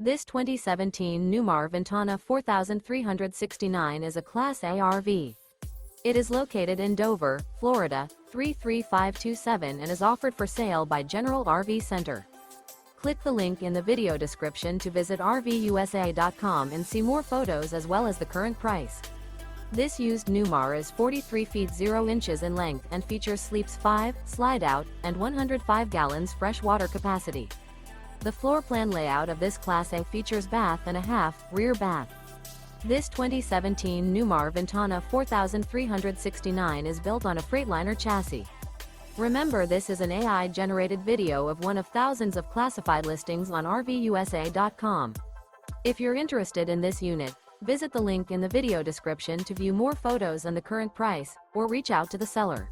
This 2017 Newmar Ventana 4369 is a Class A RV. It is located in Dover, Florida, 33527 and is offered for sale by General RV Center. Click the link in the video description to visit RVUSA.com and see more photos as well as the current price. This used Newmar is 43 feet 0 inches in length and features sleeps 5, slide-out, and 105 gallons fresh water capacity. The floor plan layout of this Class A features bath and a half, rear bath. This 2017 Newmar Ventana 4369 is built on a Freightliner chassis. Remember, this is an AI-generated video of one of thousands of classified listings on RVUSA.com. If you're interested in this unit, visit the link in the video description to view more photos and the current price, or reach out to the seller.